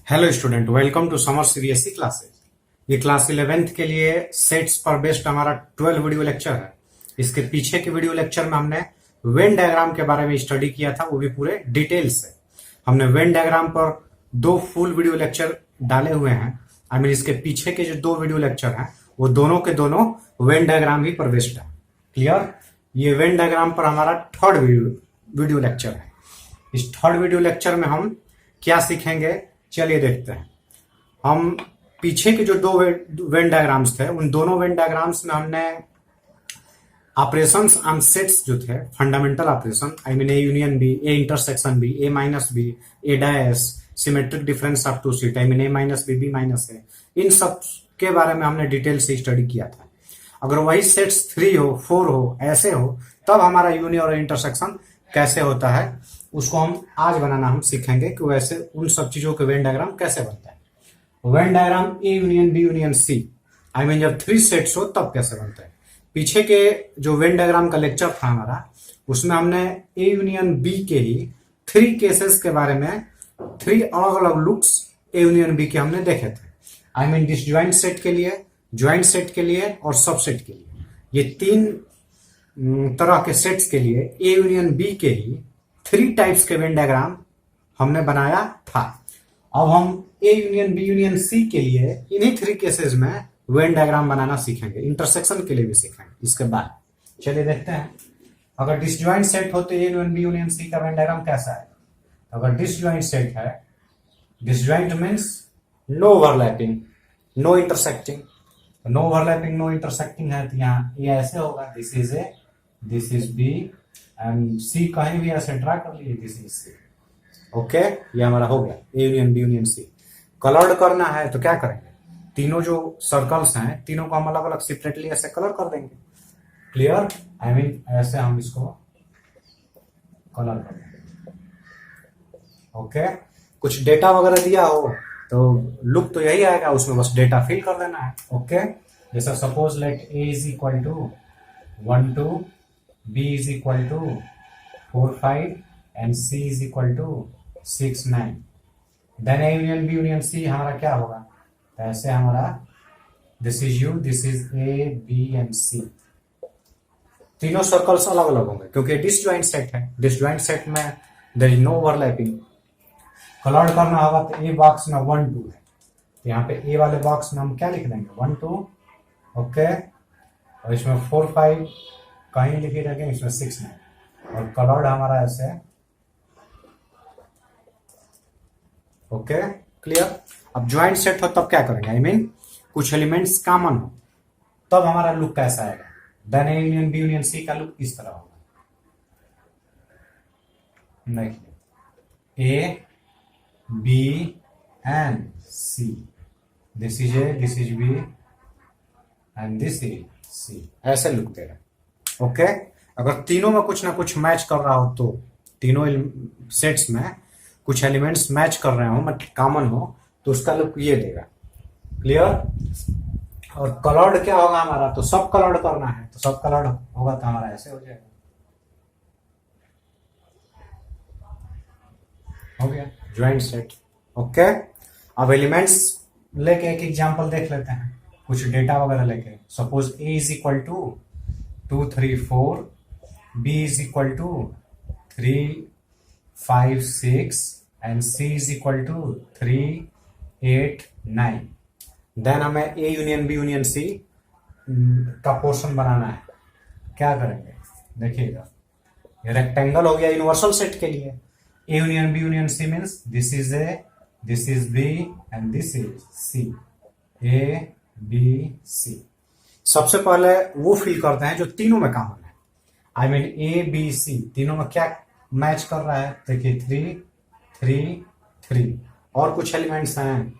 Hello student, welcome to summer CBSE classes. ये class 11th के लिए सेट्स पर बेस्ड हमारा 12 वीडियो लेक्चर है। इसके पीछे के वीडियो लेक्चर में हमने वेन डायग्राम के बारे में स्टडी किया था, वो भी पूरे डिटेल से। हमने वेन डायग्राम पर 2 फुल वीडियो लेक्चर डाले हुए हैं। आई मीन इसके पीछे के जो 2 वीडियो लेक्चर हैं वो दोनों के दोनों वेन डायग्राम ही पर बेस्ड है। क्लियर? ये वेन डायग्राम पर हमारा थर्ड वीडियो लेक्चर है। इस थर्ड वीडियो लेक्चर में हम क्या सीखेंगे, चलिए देखते हैं। हम पीछे के जो 2 वेन डायग्राम्स थे, उन दोनों वेन डायग्राम्स में हमने ऑपरेशंस ऑन सेट्स जो थे, fundamental operation, I mean A union B, A intersection B, A minus B, A dash, symmetric difference of 2 set, I mean A minus B, B minus A, इन सब के बारे में हमने डिटेल से study किया था। अगर वही सेट्स 3 हो, 4 हो, ऐसे हो, तब हमारा यूनियन और इंटरसेक्शन कैसे होता है उसको हम आज बनाना हम सीखेंगे कि वैसे उन सब चीजों के वेन डायग्राम कैसे बनता है। Venn diagram A union B union C, I mean जब 3 सेट्स हो तब कैसे बनता है। पीछे के जो वेन डायग्राम का लेक्चर था हमारा, उसमें हमने ए यूनियन बी के ही 3 केसेस के बारे में 3 अलग अलग लुक्स ए यूनियन बी के हमने देखे थे। आई मीन डिसजॉइंट सेट के लिए, ज्वाइंट सेट के लिए और सबसेट के लिए। ये 3 तरह के सेट्स के लिए ए यूनियन बी के ही 3 टाइप्स के वेन डायग्राम हमने बनाया था। अब हम A union B union C के लिए इन्हीं 3 केसेस में वेन डायग्राम बनाना सीखेंगे। इंटरसेक्शन के लिए भी सीखेंगे इसके बाद। चलिए देखते हैं। अगर डिसजॉइंट सेट हो तो A union B union C का वेन डायग्राम कैसा है। अगर डिसजॉइंट सेट है, disjoint means no overlapping, no intersecting. No overlapping, no intersecting है तो यहाँ ये ऐसे होगा, this is A, this is B and C कहीं भी ऐसे ड्रा कर लिए, दिस इज सी। ओके, ये हमारा हो गया A union B union C. Coloured करना है तो क्या करेंगे, तीनों जो सर्कल्स हैं तीनों को हम अलग अलग सेपरेटली ऐसे कलर कर देंगे। क्लियर? आई मीन ऐसे हम इसको कलर कर देंगे। ओके, कुछ डेटा वगैरह दिया हो तो लुक तो यही आएगा, उसमें बस डेटा फिल कर देना है। ओके, जैसा suppose let A is equal to 1 2, B is equal to 4 5 and C is equal to 6 9। Then A union B union C हमारा क्या होगा, तो ऐसे हमारा this is U, this is A B and C। तीनों circles अलग अलग होंगे क्योंकि डिसजॉइंट सेट है। डिसजॉइंट सेट में there is no overlapping. Coloured करना होगा तो ए बॉक्स में 1 2 है, तो यहाँ पे ए वाले बॉक्स में हम क्या लिख देंगे 1 2। ओके, और इसमें 4 5 कहीं लिखे रखेंगे, इसमें 6 9 और कलर्ड हमारा ऐसे। Okay, clear? अब ज्वाइंट सेट हो तब क्या करेंगे, आई मीन कुछ एलिमेंट्स कॉमन हो तब हमारा लुक कैसा आएगा। Then A union B union C का लुक इस तरह होगा। देखिए A B and C, this is A, this is B and this is C, ऐसे लुक देगा। ओके, अगर तीनों में कुछ ना कुछ मैच कर रहा हो तो तीनों सेट्स में कुछ एलिमेंट्स मैच कर रहे हो, मतलब कॉमन हो, तो उसका लुक ये देगा। क्लियर? और कलर्ड क्या होगा हमारा, तो सब कलर्ड करना है तो सब कलर्ड होगा तो हमारा ऐसे हो जाएगा। हो गया ज्वाइंट सेट। ओके, अब एलिमेंट्स लेके एक एग्जांपल देख लेते हैं, कुछ डेटा वगैरह लेके। Suppose A is equal to 2 3 4, B is equal to 3 5 6 and C is equal to 3 8 9। Then हमें A union B union C का पोर्शन बनाना है। क्या करेंगे, देखिएगा ये रेक्टेंगल हो गया यूनिवर्सल सेट के लिए। A union B union C means this is A, this is B and this is C। A B C सबसे पहले वो फिल करते हैं जो तीनों में कॉमन है। आई मीन ए बी सी तीनों में क्या मैच कर रहा है, देखिए 3 3 3 और कुछ एलिमेंट्स हैं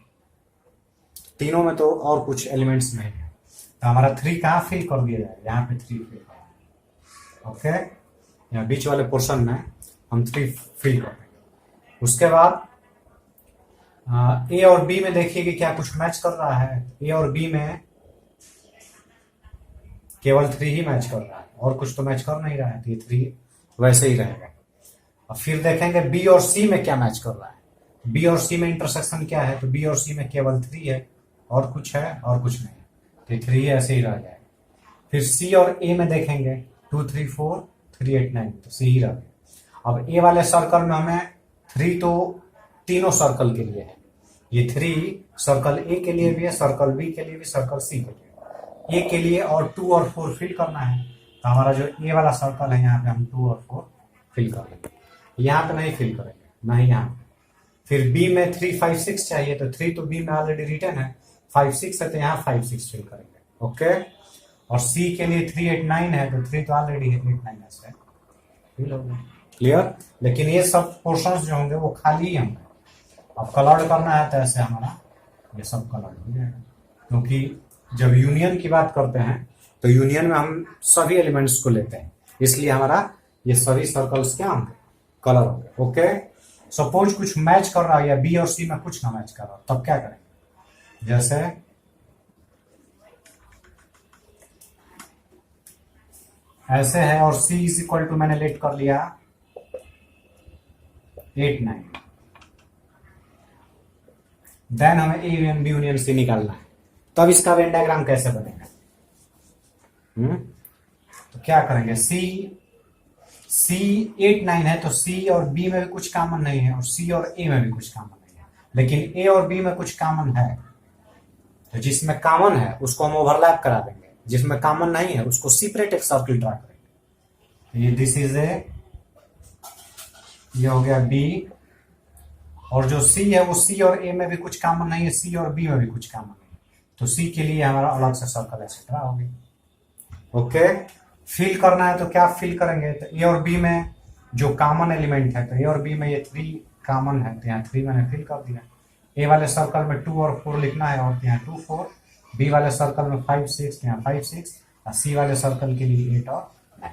तीनों में, तो और कुछ एलिमेंट्स नहीं है, तो हमारा 3 कहाँ फिल कर दिया जाए, यहाँ पे 3 फिल कर। ओके, यहाँ बीच वाले पोर्शन में हम 3 फिल कर देंगे। उसके बाद ए और बी में देखिए कि क्या कुछ मैच कर रहा है। ए और बी में केवल 3 ही मैच कर रहा है और कुछ तो मैच कर नहीं रहा है, तो ये 3 वैसे ही रहेगा। और फिर देखेंगे बी और सी में क्या मैच कर रहा है, बी और सी में इंटरसेक्शन क्या है, तो बी और सी में केवल 3 है, और कुछ है और कुछ नहीं है, तो 3 ऐसे ही रह जाएगा। फिर सी और ए में देखेंगे 2 3 4 3 8 9, तो सी ही रह गया। अब ए वाले सर्कल में हमें 3 तो तीनों सर्कल के लिए है, ये 3 सर्कल ए के लिए भी है, सर्कल बी के लिए भी, सर्कल सी के लिए। ए के लिए और 2 और 4 फिल करना है, तो हमारा जो ए वाला सर्कल है यहाँ पे हम 2 और 4 फिल कर लेंगे, यहाँ पे नहीं फिल करेंगे, नहीं यहाँ पे। फिर बी में 3 5 6 चाहिए, तो 3 तो बी में ऑलरेडी रिटर्न है, 5 6 है, तो यहाँ 5 6 फिल करेंगे। ओके, और सी के लिए 3 8 9 है, तो 3 तो ऑलरेडी है, 8 9 ऐसे फिल हो गया। क्लियर। लेकिन ये सब पोर्शंस जो होंगे वो खाली ही होंगे, अब कलर्ड करना है तो ऐसे हमारा ये सब कलर्ड हो जाएगा, क्योंकि जब यूनियन की बात करते हैं तो यूनियन में हम सभी एलिमेंट्स को लेते हैं, इसलिए हमारा ये सभी सर्कल्स क्या होंगे, कलर होंगे। ओके, सपोज कुछ मैच कर रहा है या बी और सी में कुछ ना मैच कर रहा, तब क्या करेंगे, जैसे ऐसे है और सी इज इक्वल टू मैंने लेट कर लिया 8 9, देन हमें A union B union C निकालना है, तब इसका वेन डायग्राम कैसे बनेगा। तो क्या करेंगे, सी 8 9 है, तो सी और बी में भी कुछ कॉमन नहीं है, और सी और ए में भी कुछ कॉमन नहीं है, लेकिन ए और बी में कुछ कॉमन है, तो जिसमें कॉमन है उसको हम ओवरलैप करा देंगे, जिसमें कॉमन नहीं है उसको सेपरेट एक सर्किल ड्रा करेंगे। ये दिस इज ए, ये हो गया बी, और जो सी है वो सी और ए में भी कुछ कॉमन नहीं है, सी और बी में भी कुछ कॉमन नहीं है, तो सी के लिए हमारा अलग से सर्कल एक्सेट्रा होगी। ओके, फिल करना है तो क्या फिल करेंगे, तो ए और बी में जो कॉमन एलिमेंट है, तो ए और बी में ये 3 कॉमन है, तो यहाँ 3 मैंने फिल कर दिया। ए वाले सर्कल में 2 और 4 लिखना है, और यहाँ 2 4, बी वाले सर्कल में 5 6, यहाँ 5 6, और सी वाले सर्कल के लिए 8 और 9।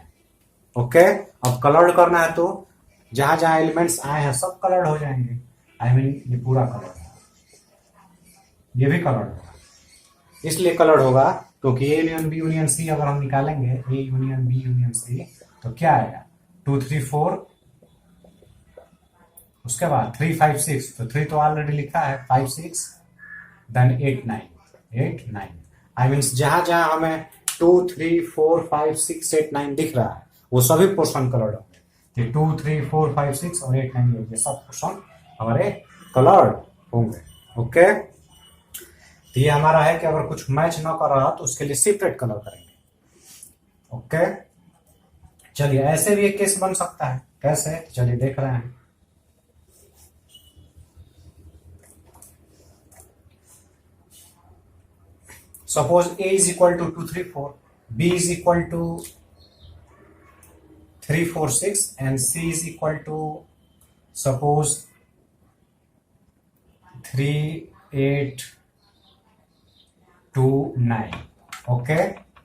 ओके, अब कलर्ड करना है तो जहां जहां एलिमेंट्स आए हैं सब कलर्ड हो जाएंगे, आई मीन ये पूरा कलर्ड है, ये भी कलर्ड होगा, इसलिए कलर्ड होगा क्योंकि A union B union C अगर हम निकालेंगे, A union B union C, तो क्या आएगा 2 3 4, उसके बाद 3 5 6, तो 3 तो ऑलरेडी लिखा है, 5 6, देन 8 9, आई मीन्स जहां जहां हमें 2 3 4 5 6 8 9 दिख रहा है वो सभी पोर्शन कलर्ड होंगे, 2 3 4 5 6 और 8 9 ये सब पोर्शन हमारे कलर्ड होंगे। ओके, तो ये हमारा है कि अगर कुछ मैच ना कर रहा तो उसके लिए सेपरेट कलर करेंगे। ओके, चलिए ऐसे भी एक केस बन सकता है, कैसे, चलिए देख रहे हैं। Suppose a is equal to 2 3 4, b is equal to 3 4 6 and c is equal to suppose 3 8 2 9। Okay,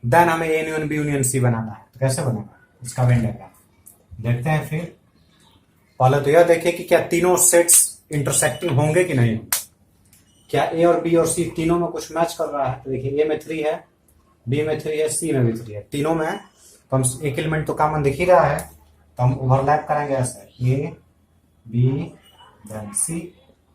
then हमें A union B union C बनाना है, तो कैसे बनेगा इसका वेन डायग्राम देखते हैं। फिर पहले तो यह देखिए कि क्या तीनों सेट्स इंटरसेक्टिंग होंगे कि नहीं होंगे, क्या ए और बी और सी तीनों में कुछ मैच कर रहा है, तो देखिए ए में 3 है, बी में 3 है, सी में भी 3 है, तीनों में कम एक एलिमेंट तो कॉमन दिख ही रहा है, तो हम ओवरलैप करेंगे ऐसे, A B then C,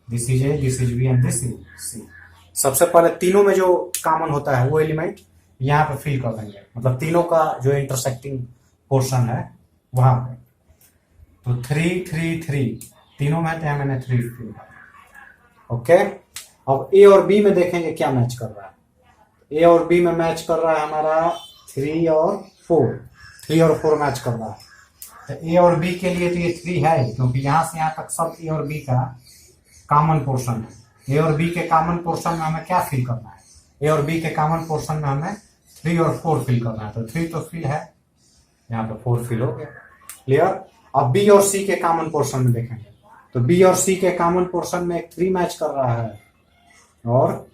this is A, this is B and this is C. सबसे पहले तीनों में जो कॉमन होता है वो एलिमेंट यहाँ पे फिल कर देंगे, मतलब तीनों का जो इंटरसेक्टिंग पोर्शन है वहां पे, तो 3 3 3 तीनों में, तो यहाँ मैंने 3 फिल कर। ओके, अब ए और बी में देखेंगे क्या मैच कर रहा है, ए और बी में मैच कर रहा है हमारा 3 और 4, 3 और 4 मैच कर रहा है, तो ए और बी के लिए तो ये 3 है, क्योंकि यहां से यहां तक सब ए और बी का कॉमन पोर्शन है। ए और बी के कॉमन पोर्शन में हमें क्या फिल करना है, ए और बी के कॉमन पोर्शन में हमें 3 और 4 फिल करना है, तो 3 तो फिल है, यहाँ पे 4 फिल हो गया। क्लियर। अब बी और सी के कॉमन पोर्शन में देखेंगे, तो बी और सी के कॉमन पोर्शन में एक 3 मैच कर रहा है और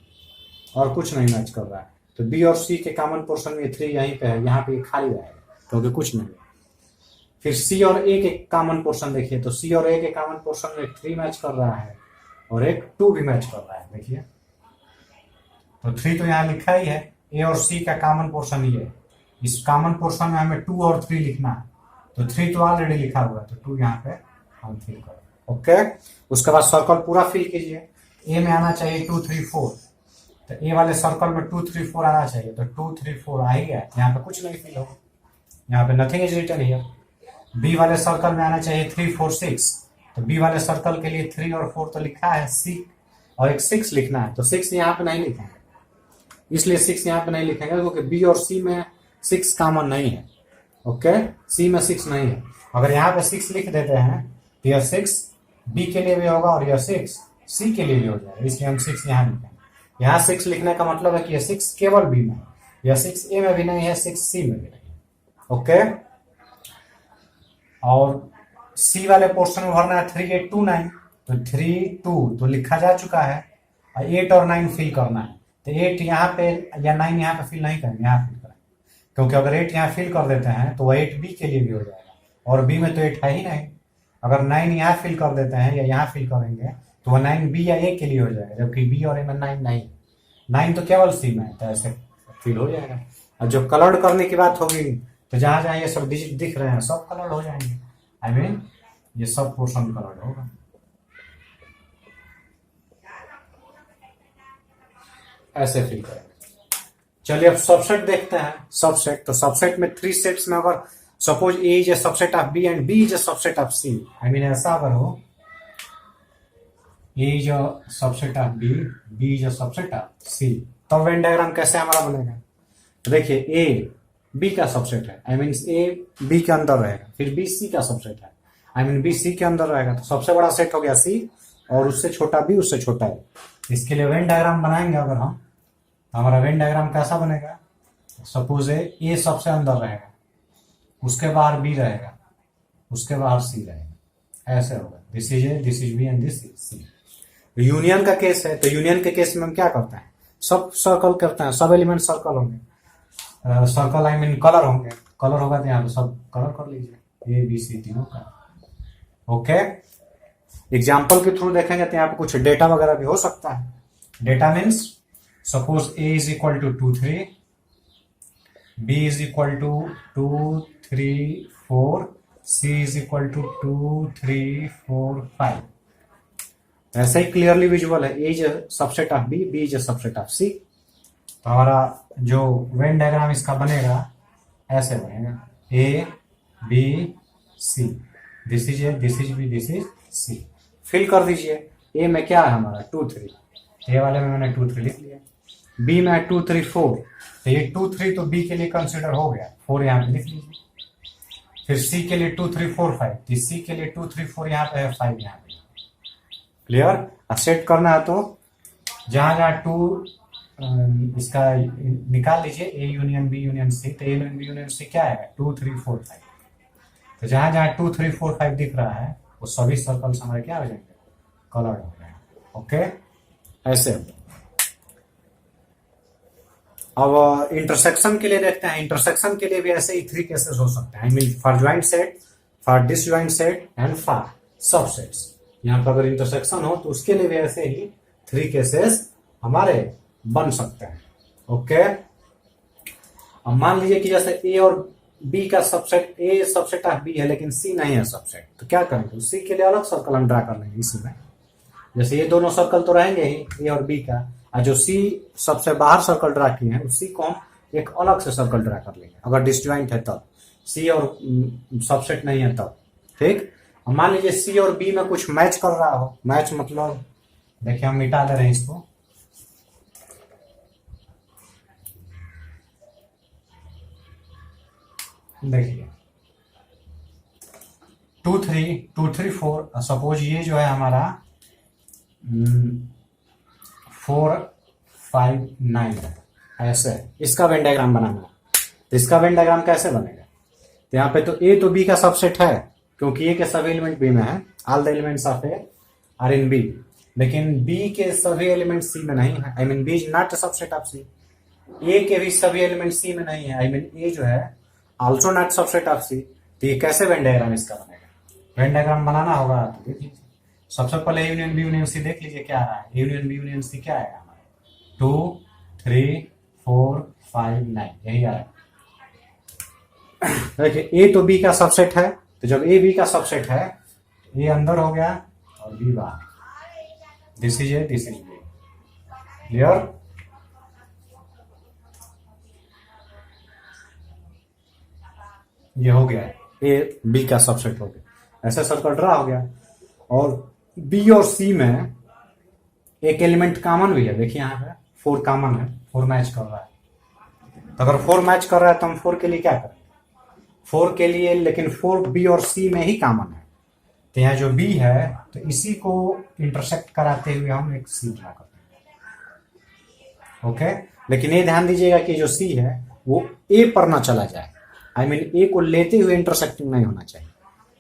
कुछ नहीं मैच कर रहा है, तो बी और सी के कॉमन पोर्शन में 3 यहीं पे है, यहाँ पे खाली रहेगा क्योंकि कुछ नहीं है। फिर सी और ए के कॉमन पोर्शन देखिए, तो सी और ए के कॉमन पोर्शन में एक 3 मैच कर रहा है और एक 2 भी मैच कर रहा है, देखिए, तो 3 तो यहाँ लिखा ही है। ए और सी का कॉमन पोर्शन ये है, इस कॉमन पोर्शन में हमें 2 और 3 लिखना है, तो 3 तो ऑलरेडी लिखा हुआ है, तो 2 यहाँ पे हम फिल करेंगे। ओके, उसके बाद सर्कल पूरा फिल कीजिए। ए में आना चाहिए 2 3 4, तो ए वाले सर्कल में 2 3 4 आना चाहिए, तो 2 3 4 आ ही गया, यहाँ पे कुछ नहीं फिल होगा, यहाँ पे nothing is written here. B वाले सर्कल में आना चाहिए 3 4 6, तो बी वाले सर्कल के लिए 3 और 4 तो लिखा है, सी और एक 6 लिखना है, तो 6 यहाँ पे नहीं लिखेंगे, इसलिए 6 यहाँ पे नहीं लिखेंगे क्योंकि बी और सी में 6 कॉमन नहीं है। ओके, सी में 6 नहीं है। अगर यहाँ पे 6 लिख देते हैं तो यह 6 बी के लिए भी होगा और यह 6 सी के लिए भी हो जाएगा, इसलिए हम 6 यहाँ लिखेंगे। यहाँ 6 लिखने का मतलब है कि यह 6 केवल बी में है, यह 6 ए में भी नहीं है, 6 सी में भी नहीं है। ओके, और सी वाले पोर्शन में भरना है 3 8 2 9, तो 3 2 तो लिखा जा चुका है, और 8 और 9 फिल करना है, तो 8 यहाँ पे या 9 यहाँ पे फिल नहीं करेंगे, यहाँ फिल करेंगे, क्योंकि अगर 8 यहाँ फिल कर देते हैं तो वह 8 बी के लिए भी हो जाएगा, और बी में तो 8 है ही नहीं। अगर 9 यहाँ फिल कर देते हैं या यहाँ फिल करेंगे तो वह 9 बी या ए के लिए हो जाएगा, जबकि बी और ए में 9 नहीं, 9 तो केवल सी में है, तो ऐसे फिल हो जाएगा। और जो कलर्ड करने की बात होगी तो जहां जहां ये सब डिजिट दिख रहे हैं सब कलर्ड हो जाएंगे, आई मीन ये सब पोर्शन कलर्ड होगा। ऐसे फिल करेंगे। चलिए अब सबसेट देखते हैं। सबसेट, तो सबसेट में 3 सेट्स में अगर suppose A is a subset of B and B is a subset of C, I mean ऐसा अगर हो A is a subset of B, B is a subset of C, तब Venn diagram कैसे हमारा बनेगा। तो देखिए ए बी का सबसेट है, आई मीन ए बी के अंदर रहेगा, फिर बी सी का सबसेट है, आई मीन बी सी के अंदर रहेगा, तो सबसे बड़ा सेट हो गया सी और उससे छोटा बी, उससे छोटा ए। इसके लिए वेन डायग्राम बनाएंगे अगर हम, तो हमारा वेन डायग्राम कैसा बनेगा, सपोज ए सबसे अंदर रहेगा, उसके बाहर बी रहेगा, उसके बाहर सी रहेगा, ऐसे होगा। This is A, this is B and this is C. Union का केस है, तो यूनियन के केस में हम क्या करते हैं, सब सर्कल करते हैं, सब एलिमेंट सर्कल होंगे, सर्कल आई मीन कलर होंगे, कलर होगा तो यहाँ पे सब कलर कर लीजिए, ए बी सी तीनों का। ओके, एग्जाम्पल के थ्रू देखेंगे तो यहाँ पे कुछ डेटा वगैरह भी हो सकता है। Data means suppose A is equal to 2 3, B is equal to 2 3 4, C is equal to 2 3 4 5। ऐसे ही क्लियरली विजुअल है, A is subset of B, B is subset of C. तो हमारा जो वेन डायग्राम इसका बनेगा ऐसे बनेगा, A B C, this is A, this is B, this is C. Fill कर दीजिए। ए में क्या है हमारा 2 3, ए वाले में मैंने 2 3 लिख लिया, बी में 2 3 4, तो ये 2 3 तो बी के लिए कंसिडर हो गया, 4 यहाँ पे लिख लीजिए। फिर सी के लिए 2 3 4 5, तो सी के लिए 2 3 4 यहाँ पे है, 5 यहाँ पे। क्लियर, सेट करना है तो जहां जहां 2 इसका निकाल लीजिए, A union B union C, तो A union B union C क्या है 2 3 4 5, तो जहां जहां 2 3 4 5 दिख रहा है वो सभी सर्कल्स हमारे क्या हो जाएंगे, कलर्ड हो जाएंगे। ओके, ऐसे। अब इंटरसेक्शन के लिए देखते हैं। इंटरसेक्शन के लिए भी ऐसे ही 3 केसेस हो सकते हैं, I mean for joint set, for disjoint set and for subsets. यहाँ पर अगर इंटरसेक्शन हो तो उसके लिए भी ऐसे ही 3 केसेस हमारे बन सकते हैं। ओके, अब मान लीजिए कि जैसे ए और बी का subset, A subset of B है लेकिन सी नहीं है सबसेट, तो क्या करेंगे, सी के लिए अलग सर्कल हम ड्रा कर लेंगे। इसी में जैसे ये दोनों सर्कल तो रहेंगे ही ए और बी का, और जो सी सबसे बाहर सर्कल ड्रा किए हैं उसी को हम एक अलग से सर्कल ड्रा कर लेंगे, अगर डिसज्वाइंट है तब, सी और सबसेट नहीं है तब। ठीक, मान लीजिए सी और बी में कुछ मैच कर रहा हो, मैच मतलब देखिए हम मिटा दे रहे हैं इसको, देखिए 2 3 4, सपोज ये जो है हमारा 4 5 9 है, ऐसे इसका वेन डायग्राम बनाना है। तो इसका वेन डायग्राम कैसे बनेगा, तो यहाँ पे तो ए तो बी का सबसेट है क्योंकि ए के सभी एलिमेंट बी में है, all the elements of A are in B, लेकिन बी के सभी एलिमेंट सी में नहीं है, I mean B is not subset of C. A के भी सभी एलिमेंट सी में नहीं है, आई मीन ए जो है also not subset of C. तो ये कैसे वेन डायग्राम इसका बनेगा, वेन डायग्राम बनाना होगा तो देख लीजिए। सबसे पहले A union B union C देख लीजिए क्या आ रहा है, A union B union C क्या आएगा हमारा 2 3 4 5 9, यही आ रहा है। देखिए ए तो बी का सबसेट है, तो जब ए बी का सबसेट है, ए अंदर हो गया, और बी बाहर, this is A, this is B. Clear? ये हो गया, ए बी का सबसेट हो गया, ऐसा सर्कल ड्रा हो गया। और बी और सी में एक एलिमेंट कॉमन भी है, देखिए यहाँ पे 4 कॉमन है, 4 मैच कर रहा है। तो अगर 4 मैच कर रहा है तो हम 4 के लिए क्या करें, 4 के लिए, लेकिन 4 बी और सी में ही कॉमन है, तो यहाँ जो बी है तो इसी को इंटरसेक्ट कराते हुए हम एक सी ड्रा करते हैं। ओके, लेकिन ये ध्यान दीजिएगा कि जो सी है वो ए पर ना चला जाए, आई मीन ए को लेते हुए इंटरसेक्टिंग नहीं होना चाहिए।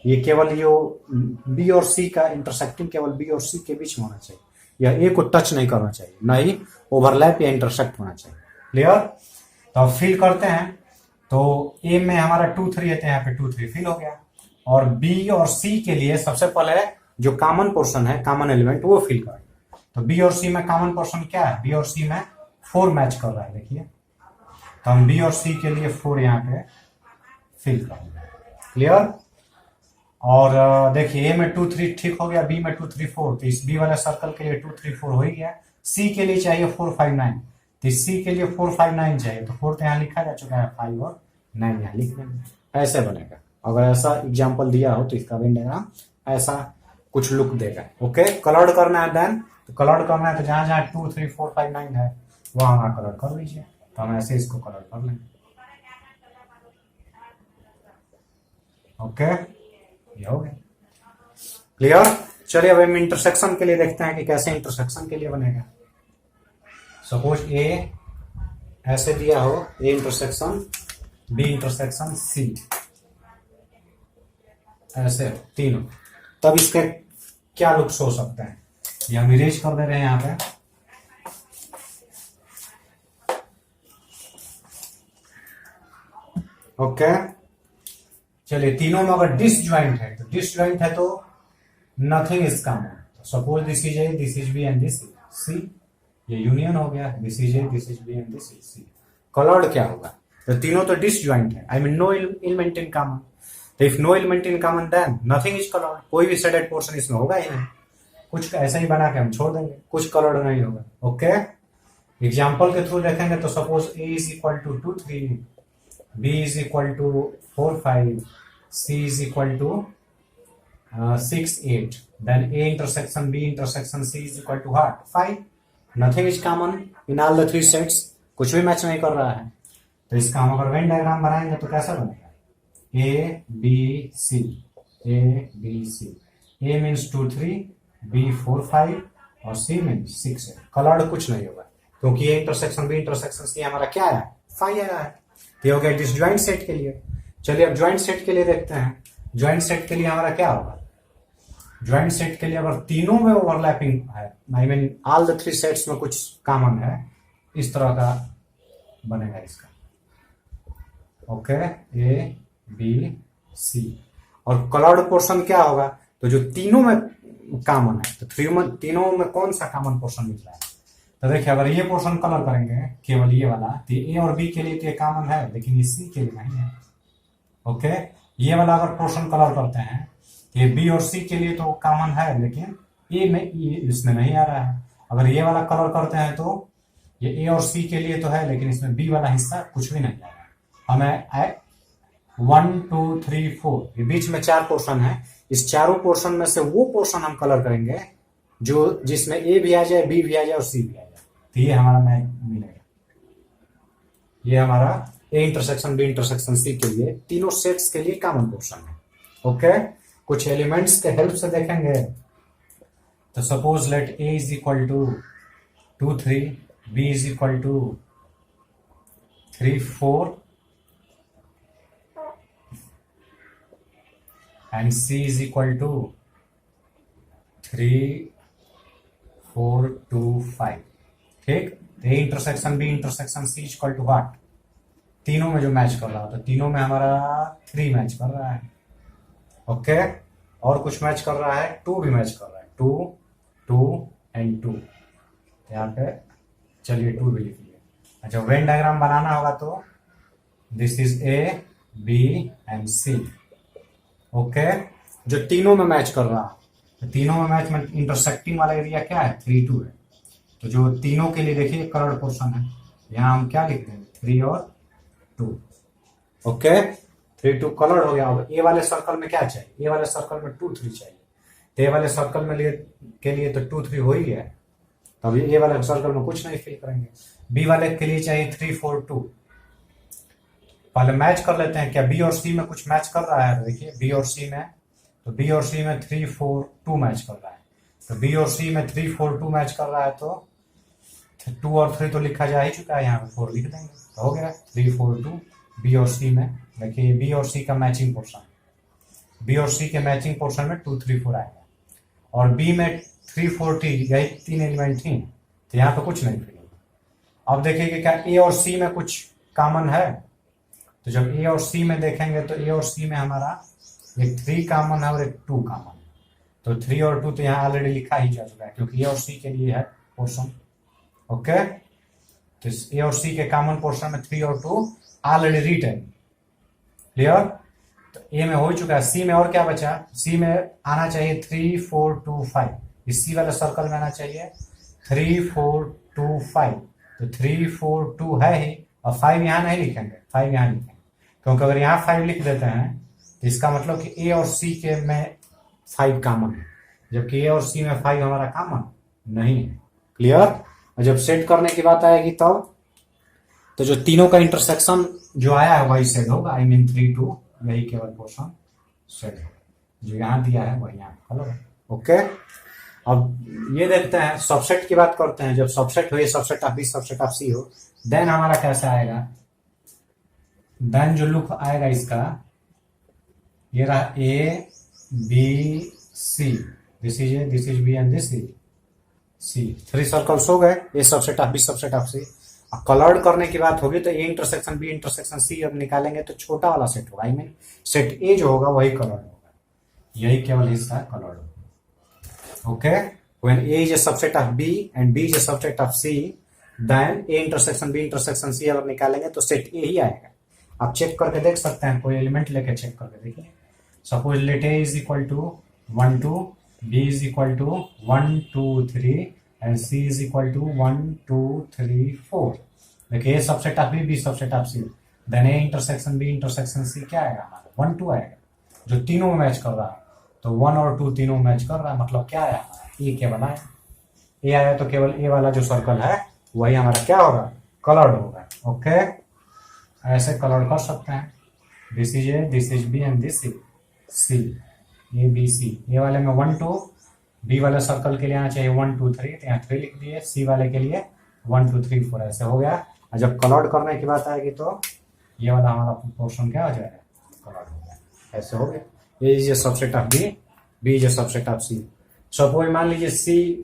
ये केवल जो बी और सी का इंटरसेक्टिंग केवल बी और सी के बीच में होना चाहिए, या ए को टच नहीं करना चाहिए, ना ही ओवरलैप या इंटरसेक्ट होना चाहिए। क्लियर? तो अब फिल करते हैं, तो ए में हमारा 2 3 है तो यहाँ पे 2 3 फिल हो गया। और बी और सी के लिए सबसे पहले जो कॉमन पोर्शन है, कॉमन एलिमेंट, वो फिल करेंगे। तो बी और सी में कॉमन पोर्शन क्या है, बी और सी में 4 मैच कर रहा है, देखिए। तो हम बी और सी के लिए 4 यहाँ पे फिल करेंगे। क्लियर? और देखिए, ए में 2 3 ठीक हो गया, बी में 2 3 4, तो इस बी वाले सर्कल के लिए 2 3 4 हो ही गया। सी के लिए चाहिए 4 5 9, तो सी के लिए 4 5 9 चाहिए, तो 4 तो यहाँ लिखा जा चुका है, 5 और 9 यहाँ लिख देंगे। ऐसे बनेगा। अगर ऐसा एग्जाम्पल दिया हो तो इसका वेन डायग्राम ऐसा कुछ लुक देगा। ओके, कलर्ड करना है देन, तो कलर्ड करना है तो जहां जहां 2 3 4 5 9 है वहां वहां कलर कर लीजिए। तो हम ऐसे इसको कलर कर लेंगे। ओके, ये हो गया। क्लियर? चलिए अब हम इंटरसेक्शन के लिए देखते हैं कि कैसे इंटरसेक्शन के लिए बनेगा। सपोज ए ऐसे दिया हो, A intersection B intersection C, ऐसे तीनों, तब इसके क्या लुक्स हो सकते हैं, ये हम इरेज कर दे रहे हैं यहाँ पे। ओके, चलिए, तीनों में अगर डिसजॉइंट है, तो डिसजॉइंट है तो nothing is common. Suppose this is A, this is B and this is C, ये यूनियन हो गया, this is A, this is B and this is C. Coloured क्या होगा, तो तीनों तो डिसजॉइंट है, I mean no element in common. तो if no element in common then nothing is coloured, कोई भी शेडेड पोर्शन इसमें होगा ही नहीं, कुछ ऐसा ही बना के हम छोड़ देंगे, कुछ कलर्ड नहीं होगा। ओके, एग्जाम्पल के थ्रू देखेंगे तो suppose A is equal to 2 3, B is equal to 4 5, C is equal to 6 8, then A intersection B intersection C is equal to what 5। Nothing is common in all the 3 sets, कुछ भी match नहीं कर रहा है। तो इसका हम अगर वेन डायग्राम बनाएंगे तो कैसा बनेगा, A B C, A B C, A means 2 3, B 4 5 और सी मीन्स 6 8। कलर्ड कुछ नहीं होगा क्योंकि ये इंटरसेक्शन बी इंटरसेक्शन सी हमारा क्या है, 5 आया है। तो हो गया डिसजॉइंट सेट के लिए। चलिए अब ज्वाइंट सेट के लिए देखते हैं। ज्वाइंट सेट के लिए हमारा क्या होगा, ज्वाइंट सेट के लिए अगर तीनों में ओवरलैपिंग है, I mean all the 3 sets में कुछ कॉमन है, इस तरह का बनेगा इसका। ओके, ए बी सी, और कलर्ड पोर्शन क्या होगा, तो जो तीनों में कॉमन है, तो तीनों में कौन सा कॉमन पोर्शन मिल रहा है। तो देखिए, अगर ये पोर्शन कलर करेंगे केवल ये वाला, तो ए और बी के लिए तो ये कॉमन है, लेकिन ये सी के लिए नहीं है। ओके, ये वाला अगर पोर्शन कलर करते हैं तो ये बी और सी के लिए तो कॉमन है, लेकिन ए में ये इसमें नहीं आ रहा है। अगर ये वाला कलर करते हैं तो ये ए और सी के लिए तो है, लेकिन इसमें बी वाला हिस्सा कुछ भी नहीं आ रहा है। हमें 1 2 3 4 ये बीच में 4 पोर्शन है, इस चारों पोर्शन में से वो पोर्शन हम कलर करेंगे जो जिसमें ए भी आ जाए, बी भी आ जाए और सी भी आ जाए, तो ये हमारा मैच मिलेगा। ये हमारा A intersection B intersection C के लिए तीनों सेट्स के लिए कॉमन पोर्शन है। ओके, कुछ एलिमेंट्स के हेल्प से देखेंगे। तो suppose let A is equal to 2 3, B is equal to 3 4 and C is equal to 3 4 2 5। ठीक, A intersection B intersection C equal to what, तीनों में जो मैच कर रहा है, तो तीनों में हमारा 3 मैच कर रहा है। ओके, और कुछ मैच कर रहा है, 2 भी मैच कर रहा है, 2 2 एंड 2, यहाँ पे चलिए 2 भी लिख लिया। अच्छा, वेन डायग्राम बनाना होगा तो this is A B and C। Okay, जो तीनों में मैच कर रहा, तो तीनों में मैच में इंटरसेक्टिंग वाला एरिया क्या है, 3 2 है। तो जो तीनों के लिए देखिए कलर्ड पोर्शन है, यहाँ हम क्या लिख देंगे, 3 और 2। ओके, 3 2 कलर्ड हो गया। अब ए वाले सर्कल में क्या चाहिए, ए वाले सर्कल में 2 3 चाहिए। तो ए वाले सर्कल में के लिए तो 2 3 हो ही गया, तो अभी ए वाले सर्कल में कुछ नहीं फिल करेंगे। बी वाले के लिए चाहिए 3 4 2। पहले मैच कर लेते हैं, क्या बी और सी में कुछ मैच कर रहा है, देखिए बी और सी में, तो बी और सी में 3 4 2 मैच कर रहा है। तो बी और सी में 3 4 2 मैच कर रहा है, तो 2 और 3 तो लिखा जा ही चुका है, यहाँ पे 4 लिख देंगे, तो हो गया 3 4 2 बी और सी में। देखिए बी और सी का मैचिंग पोर्शन, बी और सी के मैचिंग पोर्शन में 2 3 4 आएगा। और बी में 3 4 3, यही 3 एलिमेंट थी, तो यहाँ पे कुछ नहीं फिल होगा। अब देखिए कि क्या ए और सी में कुछ कॉमन है, तो जब ए और सी में देखेंगे तो ए और सी में हमारा एक 3 कॉमन है और एक 2 कॉमन है। तो 3 और 2 तो यहाँ ऑलरेडी लिखा ही जा चुका है, क्योंकि ए और सी के लिए है पोर्शन। ओके, तो ए और सी के कॉमन पोर्शन में 3 और 2 ऑलरेडी रिटन, क्लियर। तो ए में हो चुका है, सी में और क्या बचा, सी में आना चाहिए 3 4 2 5। इस सी वाले सर्कल में आना चाहिए 3 4 2 5। तो 3 4 2 है ही, और 5 यहाँ नहीं लिखेंगे, 5 यहाँ लिखेंगे, क्योंकि अगर यहाँ 5 लिख देते हैं तो इसका मतलब कि ए और सी के में 5 कॉमन है, जबकि ए और सी में 5 हमारा कॉमन नहीं है, क्लियर। और जब सेट करने की बात आएगी तब तो जो तीनों का इंटरसेक्शन जो आया है वही सेट होगा, आई मीन 3 2, यही केवल पोर्शन सेट होगा, जो यहाँ दिया है वही यहाँ हेलो। ओके, अब ये देखते हैं, सबसेट की बात करते हैं। जब सबसेट हो, ये subset of B subset of C हो, देन हमारा कैसा आएगा, देन जो लुक आएगा इसका, ये रहा A B C, this is A, this is B and this is C. 3 circles हो गए, A subset of B subset of C. अब कलर्ड करने की बात होगी तो A intersection B intersection C अब निकालेंगे तो छोटा वाला सेट होगा, आई मीन सेट ए जो होगा वही कलर्ड होगा, यही केवल हिस्सा कलर्ड होगा। Okay, when A is a subset of B and B is a subset of C, then A intersection B intersection C अगर निकालेंगे तो सेट ए ही आएगा। आप चेक करके देख सकते हैं, कोई एलिमेंट लेके चेक करके देखिए। Suppose let A is equal to 1 2, B is equal to 1 2 3 and C is equal to 1 2 3 4। देखिए A subset of B subset of C, then A intersection B intersection C क्या आएगा हमारा, 1 2 आएगा, जो तीनों में मैच कर रहा है। तो 1 और 2 तीनों मैच कर रहा है, मतलब क्या आया हमारा, ए केवल आया। ए आया तो केवल ए वाला जो सर्कल है वही हमारा क्या होगा, कलर्ड होगा। ओके, ऐसे कलर कर सकते हैं, this is A, this is B and this is C, A B C. A वाले में 1 2, बी वाले सर्कल के लिए आना चाहिए 1 2 3, तो यहाँ 3 लिख दिए, सी वाले के लिए 1 2 3 4, ऐसे हो गया। और जब कलर्ड करने की बात आएगी तो ये वाला हमारा पोर्शन क्या हो जाएगा, कलर्ड हो गया, ऐसे हो गया। A is a subset of B is a subset of C. Suppose मान लीजिए सी,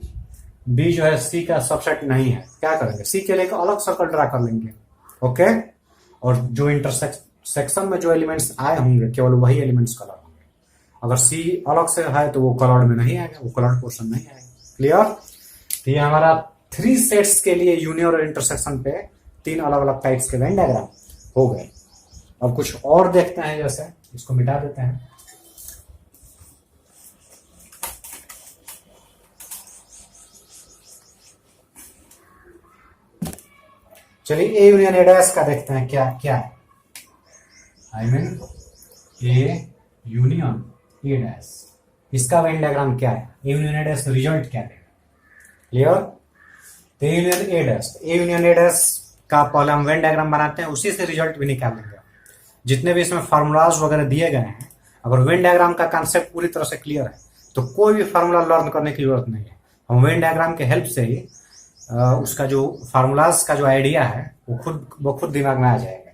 बी जो है सी का सबसेट नहीं है, क्या करेंगे, सी के लिए अलग सर्कल ड्रा कर लेंगे। ओके, और जो इंटरसेक्शन में जो एलिमेंट्स आए होंगे केवल वही एलिमेंट्स कलर होंगे। अगर सी अलग से है तो वो कलर्ड में नहीं आएगा, वो कलर्ड पोर्शन नहीं आएगा, क्लियर। तो ये हमारा 3 सेट्स के लिए यूनियन और इंटरसेक्शन पे 3 अलग अलग टाइप्स के वेन डायग्राम हो गए। अब कुछ और देखते हैं, जैसे इसको मिटा देते हैं। चलिए ए यूनियन ए डैश का देखते हैं क्या क्या है, I mean A union A dash, इसका वेन डायग्राम क्या है, A union A dash result क्या देगा, clear. A union A dash, A union A dash का पहले हम वेन डायग्राम बनाते हैं, उसी से रिजल्ट भी निकाल लेंगे। जितने भी इसमें फार्मूलाज वगैरह दिए गए हैं, अगर वेन डायग्राम का कॉन्सेप्ट पूरी तरह से क्लियर है तो कोई भी फार्मूला लर्न करने की जरूरत नहीं है। हम वेन डायग्राम के हेल्प से ही उसका जो फार्मूलाज का जो आइडिया है वो खुद दिमाग में आ जाएगा।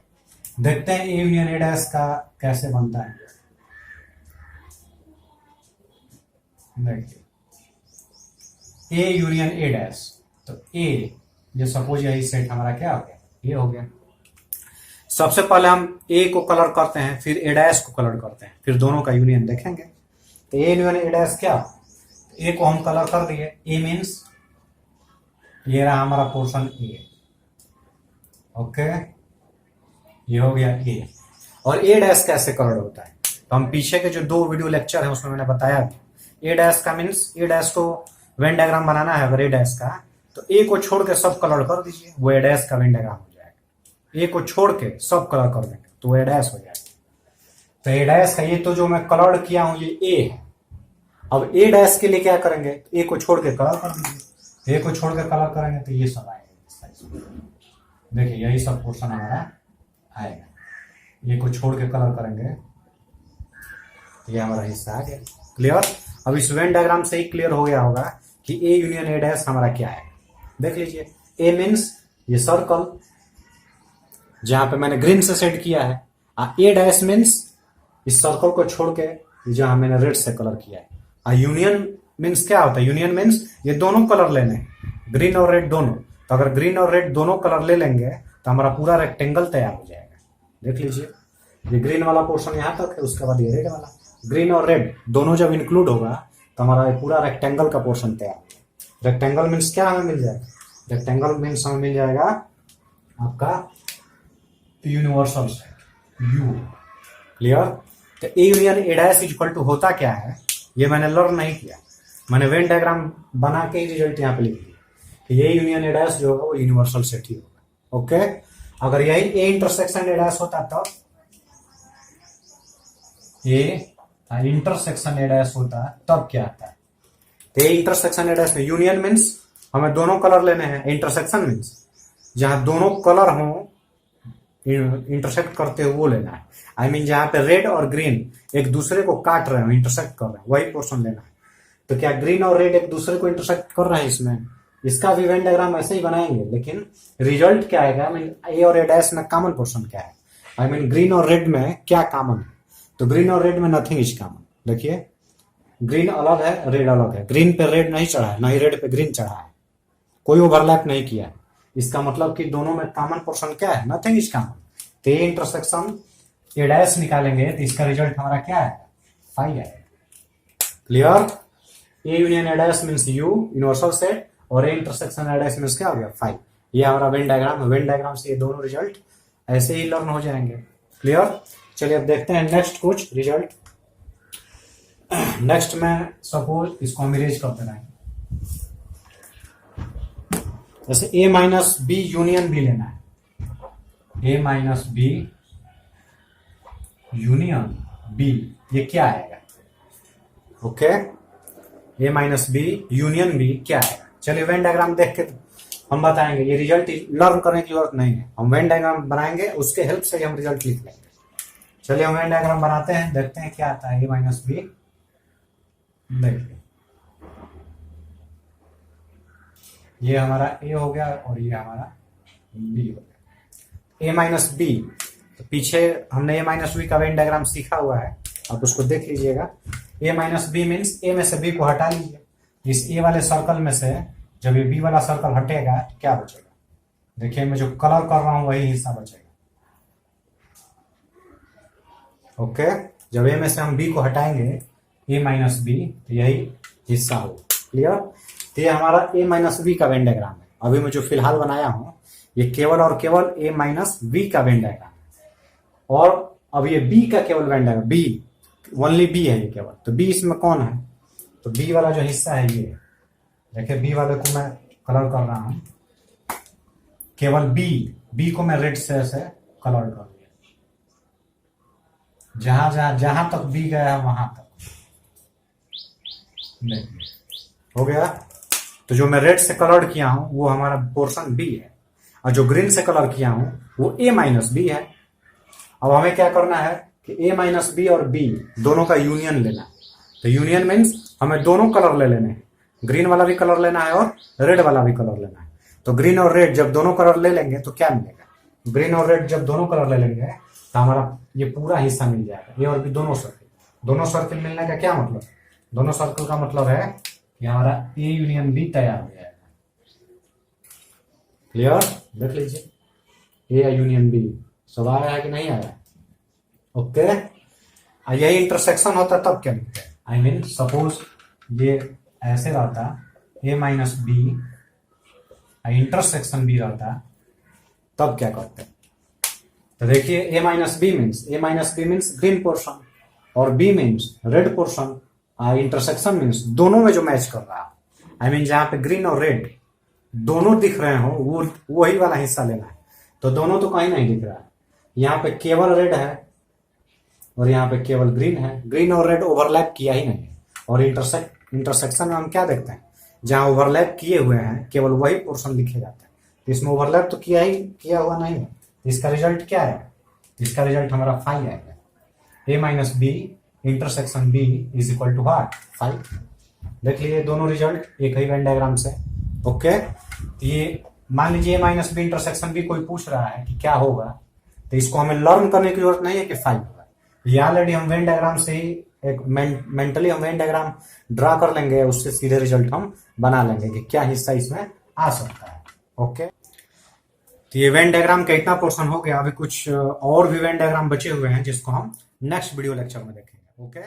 देखते हैं ए यूनियन ए डैश का कैसे बनता है। देखिए ए यूनियन ए डैश, तो ए जो सपोज यही सेट हमारा क्या हो गया, ये हो गया। सबसे पहले हम ए को कलर करते हैं, फिर ए डैश को कलर करते हैं, फिर दोनों का यूनियन देखेंगे। तो ए यूनियन ए डैश क्या, ए को हम कलर कर दिए, ए मीन्स ये रहा हमारा पोर्शन ए। ओके, ये हो गया ए। और ए डैश कैसे कलर होता है, तो हम पीछे के जो 2 वीडियो लेक्चर है उसमें मैंने बताया ए डैश का मीन्स ए डैश को वेन डायग्राम बनाना है अगर ए डैश का, तो ए को छोड़ के सब कलर कर दीजिए, वो ए डैश का वेन डायग्राम हो जाएगा। ए को छोड़ के सब कलर कर देंगे तो ए डैश हो जाएगा। तो ए डैश का ये तो जो मैं कलर किया हूं ये ए है। अब ए डैश के लिए क्या करेंगे, ए को छोड़ के कलर कर दीजिए। ए को छोड़ के कलर करेंगे तो ये सब आएगा। देखिए यही सब पोर्शन हमारा आएगा। ए को छोड़ के कलर करेंगे तो ये हमारा हिस्सा आ गया। क्लियर? अब इस वेन डायग्राम से ही क्लियर हो गया होगा कि ए यूनियन ए डैश हमारा क्या है। देख लीजिए, ए मीन्स ये सर्कल जहां पे मैंने ग्रीन से सेट किया है, ए डैश मीन्स इस सर्कल को छोड़ के जहां मैंने रेड से कलर किया है। यूनियन मीन्स क्या होता है, यूनियन मीन्स ये दोनों कलर लेने हैं, ग्रीन और रेड दोनों। तो अगर ग्रीन और रेड दोनों कलर ले लेंगे तो हमारा पूरा रेक्टेंगल तैयार हो जाएगा। देख लीजिए, ये ग्रीन वाला पोर्शन यहां तक है, उसके बाद ये रेड वाला। ग्रीन और रेड दोनों जब इंक्लूड होगा तो हमारा पूरा रेक्टेंगल का पोर्शन तैयार होगा। रेक्टेंगल मीन्स क्या हमें मिल जाएगा, रेक्टेंगल मीन्स हमें मिल जाएगा आपका यूनिवर्सल सेट यू। क्लियर? तो A union A dash equal to होता क्या है ये मैंने लर्न नहीं किया, मैंने वेन डायग्राम बना के ही रिजल्ट यहाँ पे लिख दिया कि ये यूनियन ए डैश जो होगा वो यूनिवर्सल सेट ही होगा। ओके, अगर यही ए इंटरसेक्शन ए डैश होता तब ए इंटरसेक्शन ए डैश होता तब क्या आता है, तो ए इंटरसेक्शन ए डैश में यूनियन मीन्स हमें दोनों कलर लेने हैं, इंटरसेक्शन मीन्स जहां दोनों कलर हो इंटरसेक्ट करते हुए वो लेना है। आई मीन जहां पे रेड और ग्रीन एक दूसरे को काट रहे हो, इंटरसेक्ट कर रहे हैं, वही पोर्शन लेना है। तो क्या ग्रीन और रेड एक दूसरे को इंटरसेक्ट कर रहे हैं इसमें, इसका भी वेन डायग्राम ऐसे ही बनाएंगे, लेकिन रिजल्ट क्या आएगा, आई मीन ए और ए डैश में कॉमन पोर्शन क्या है, आई मीन ग्रीन और रेड में क्या कॉमन है। तो ग्रीन और रेड में नथिंग इज कॉमन। देखिए ग्रीन अलग है, रेड अलग है, ग्रीन पे रेड नहीं चढ़ा है, ना ही रेड पे ग्रीन चढ़ा है, कोई ओवरलैप नहीं किया है। इसका मतलब कि दोनों में कॉमन पोर्शन क्या है, नथिंग इज कॉमन। तो ये इंटरसेक्शन ए डैश निकालेंगे तो इसका रिजल्ट हमारा क्या है, 5 है। Clear? A union A dash means U universal set और A intersection A dash means क्या हो गया, 5। ये हमारा वेन डायग्राम है। वेन डायग्राम से ये दोनों रिजल्ट ऐसे ही लर्न हो जाएंगे। क्लियर? चलिए अब देखते हैं नेक्स्ट कुछ रिजल्ट। नेक्स्ट में सपोज इसको हम इरेज करते रहेंगे, जैसे ए माइनस बी यूनियन बी लेना है, ए माइनस बी यूनियन बी, ये क्या आएगा। ओके, ए माइनस बी यूनियन बी क्या आएगा। चलिए वेन डायग्राम देख के हम बताएंगे, ये रिजल्ट लर्न करने की जरूरत नहीं है, हम वेन डायग्राम बनाएंगे उसके हेल्प से हम रिजल्ट लिख लेंगे। चलिए हम वेन डायग्राम बनाते हैं, देखते हैं क्या आता है। ए माइनस बी, देखिए ये हमारा ए हो गया और ये हमारा बी हो गया। ए माइनस बी, तो पीछे हमने ए माइनस बी का वेन डायग्राम सीखा हुआ है, आप उसको देख लीजिएगा। ए माइनस बी मीन्स ए में से बी को हटा लीजिए, इस ए वाले सर्कल में से जब ये बी वाला सर्कल हटेगा तो क्या बचेगा, देखिए मैं जो कलर कर रहा हूं वही हिस्सा बचेगा। ओके, जब ए में से हम बी को हटाएंगे ए माइनस बी तो यही हिस्सा होगा। क्लियर? तो ये हमारा ए माइनस बी का वेन डायग्राम है। अभी मैं जो फिलहाल बनाया हूं ये केवल और केवल ए माइनस बी का वेन डायग्राम है, और अब ये बी का केवल Venn diagram, B only B है ये केवल। तो बी इसमें कौन है, तो बी वाला जो हिस्सा है ये, देखिए बी वाले को मैं कलर कर रहा हूं, केवल बी को मैं रेड से ऐसे कलर कर दिया, जहां तक बी गया है वहां तक हो गया। तो जो मैं रेड से कलर किया हूं वो हमारा पोर्शन बी है, और जो ग्रीन से कलर किया हूं वो ए माइनस बी है। अब हमें क्या करना है कि ए माइनस बी और बी दोनों का यूनियन लेना है। तो यूनियन मीन्स हमें दोनों कलर ले लेने हैं, ग्रीन वाला भी कलर लेना है और रेड वाला भी कलर लेना है। तो ग्रीन और रेड जब दोनों कलर ले लेंगे तो क्या मिलेगा, ग्रीन और रेड जब दोनों कलर ले लेंगे तो हमारा ये पूरा हिस्सा मिल जाएगा, ये और भी दोनों सर्किल मिलने का क्या मतलब, दोनों सर्कल का मतलब है कि हमारा ए यूनियन बी तैयार हो जाएगा। क्लियर? देख लीजिए ए यूनियन बी सब आया है कि नहीं आया। ओके, यही इंटरसेक्शन होता तब क्या लिखते हैं, आई मीन सपोज ये ऐसे रहता A minus B intersection B रहता तब क्या करते हैं। तो देखिए A minus B means green portion और B means red portion, intersection means दोनों में जो मैच कर रहा है, आई मीन जहां पे ग्रीन और रेड दोनों दिख रहे हो वो वही वाला हिस्सा लेना है। तो दोनों तो कहीं नहीं दिख रहा है, यहाँ पे केवल रेड है और यहाँ पे केवल ग्रीन है। ग्रीन और रेड ओवरलैप किया ही नहीं। और इंटरसेक्शन में हम क्या देखते हैं, जहां ओवरलैप किए हुए हैं केवल वही पोर्शन लिखे जाते हैं। तो इसमें ओवरलैप तो किया हुआ नहीं है। इसका रिजल्ट क्या है, इसका रिजल्ट हमारा 5 आएगा। A minus B intersection B is equal to what 5। देख लीजिए दोनों रिजल्ट एक ही वेन डायग्राम से। ओके, ये मान लीजिए A minus B intersection B कोई पूछ रहा है कि क्या होगा, तो इसको हमें लर्न करने की जरूरत नहीं है कि 5 होगा। ये ऑलरेडी हम वेन डायग्राम से ही एक मेंटली हम वेन डायग्राम ड्रा कर लेंगे, उससे सीधे रिजल्ट हम बना लेंगे कि क्या हिस्सा इसमें आ सकता है। ओके, तो ये वेन डायग्राम का इतना पोर्शन हो गया। अभी कुछ और भी वेन डायग्राम बचे हुए हैं जिसको हम नेक्स्ट वीडियो लेक्चर में देखेंगे। ओके।